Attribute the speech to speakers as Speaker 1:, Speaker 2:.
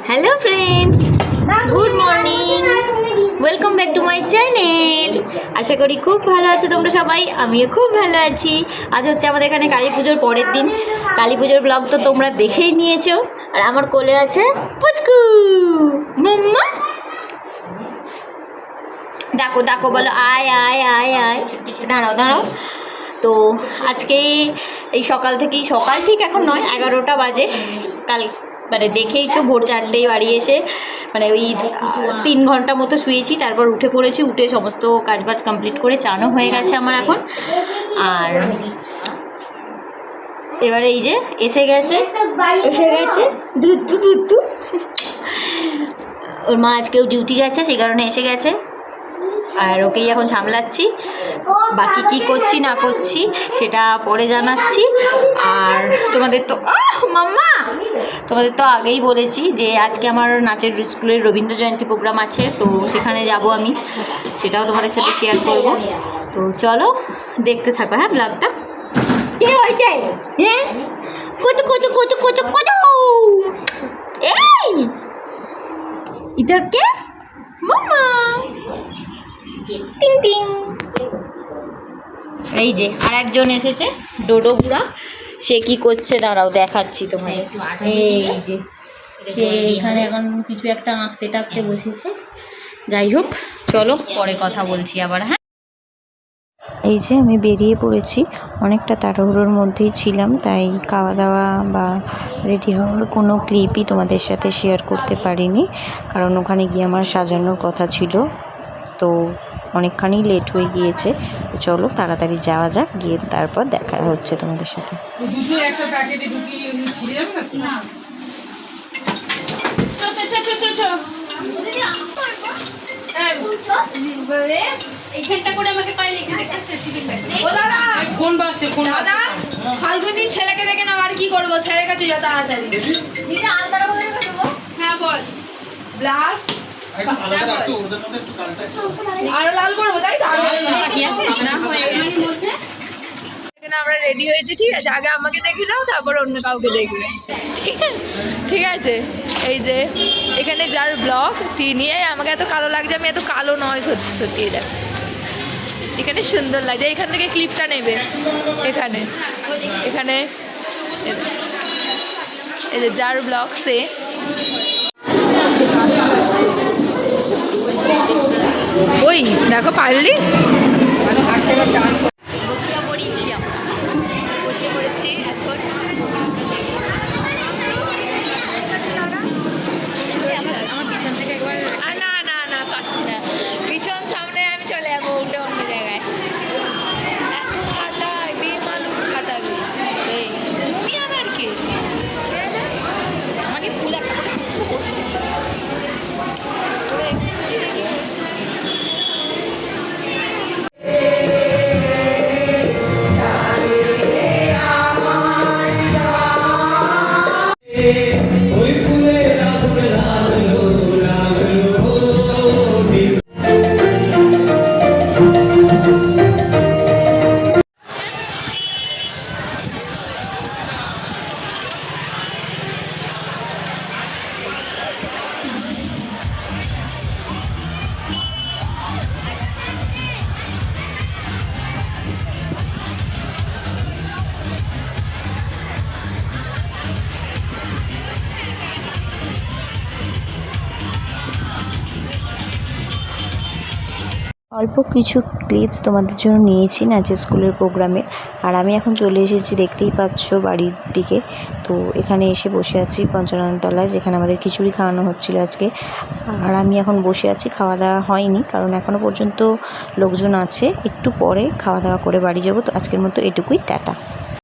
Speaker 1: Hello friends, good morning, welcome back to my channel. আশা করি খুব ভালো আছো তোমরা সবাই, আমিও খুব ভালো আছি। আজ হচ্ছে আমাদের এখানে কালী পুজোর পরের দিন। কালী পুজোর ব্লগ তো তোমরা দেখেই নিয়েছো। আর আমার কোলে আছে পুচকু মাম্মা। ডাকো ডাকো, বলো আয় আয় আয় আয়। দাঁড়াও দাঁড়াও। তো আজকে এই সকাল থেকেই, সকাল ঠিক এখন নয়, 11টা বাজে। কাল মানে দেখেইছো ভোর 4টেই বাড়ি এসে মানে ওই 3 ঘন্টা মতো শুয়েছি, তারপর উঠে পড়েছি। উঠে সমস্ত কাজবাজ কমপ্লিট করে চানও হয়ে গেছে আমার এখন। আর এবারে এই যে এসে গেছে দুধু। ওর মা আজকেও ডিউটি গেছে, সেই কারণে এসে গেছে। আর ওকেই এখন সামলাচ্ছি। বাকি কি করছি না করছি সেটা পরে জানাচ্ছি। আর তোমাদের তো আগেই বলেছি যে আজকে আমার নাচের স্কুলের রবীন্দ্র জয়ন্তী প্রোগ্রাম আছে, তো সেখানে যাব আমি, সেটাও তোমাদের সাথে শেয়ার করব। তো চলো দেখতে থাকো হ্যাঁ ব্লগটা। হ্যাঁ কত কত কত কত কত এই ইদাকে মামা টিং টিং। এই যে আর একজন এসেছে, ডোডো বুড়া। সে কি করছে দাঁড়াও দেখাচ্ছি তোমাদের। এই যে সে এখানে এখন কিছু একটা আঁকতে টাকতে বসেছে। যাই হোক চলো পরে কথা বলছি আবার। হ্যাঁ, এই যে আমি বেরিয়ে পড়েছি, অনেকটা তাড়াহুড়োর মধ্যেই ছিলাম, তাই খাওয়া দাওয়া বা রেডি হওয়ার কোনো ক্লিপই তোমাদের সাথে শেয়ার করতে পারিনি, কারণ ওখানে গিয়ে আমার সাজানোর কথা ছিল। তো অনেকখানি লেট হয়ে গিয়েছে। চলো তাড়াতাড়ি যাওয়া যাক, গিয়ে তারপর দেখা হচ্ছে তোমাদের সাথে।
Speaker 2: এইখানটা করে আমাকে পাইলে এখানে একটা সেফটি বিল লাগবে। ও দাদা ফোন বাজছে, ফোন দাদা ফালগুনি ছেলেকে দেখে না আর কি করব, ছেলের কাছে যা তাড়াতাড়ি দিদি আলতা করে দেবো। হ্যাঁ বস ব্লাস আর লাল করবো, তাই তো বাকি আছে না হয়ে গেছে মধ্যে। এখানে আমরা রেডি হয়েছি, ঠিক আছে? আগে আমাকে দেখে নাও, তারপর অন্য কাউকে দেখবে, ঠিক আছে? এই যে এখানে যার ব্লগ তিনি, আমাকে এত কালো লাগছে, আমি এত কালো নয় সত্যি সত্যি। দেখ এখানে সুন্দর লাগছে, এখান থেকে ক্লিপটা নেবে। এখানে এখানে এই যে যার ব্লগ সে। ওই দেখো পারলি। বসে পড়েছি এখন। আমার পিছন থেকে একবার না না না পাচ্ছি না, পিছন সামনে আমি চলে যাবো উঠে অন্য জায়গায়। এত খাটাই বেমালু খাটাবি আর কি। আমাকে ফুল একটা করে চেষ্টা করছে।
Speaker 1: অল্প কিছু ক্লিপস তোমাদের জন্য নিয়েছি নাচের স্কুলের প্রোগ্রামে। আর আমি এখন চলে এসেছি, দেখতেই পাচ্ছ বাড়ির দিকে। তো এখানে এসে বসে আছি পঞ্চানন তলায়, যেখানে আমাদের খিচুড়ি খাওয়ানো হচ্ছিল আজকে। আর আমি এখন বসে আছি, খাওয়া দাওয়া হয়নি, কারণ এখনও পর্যন্ত লোকজন আছে। একটু পরে খাওয়া দাওয়া করে বাড়ি যাবো। তো আজকের মতো এটুকুই, টাটা।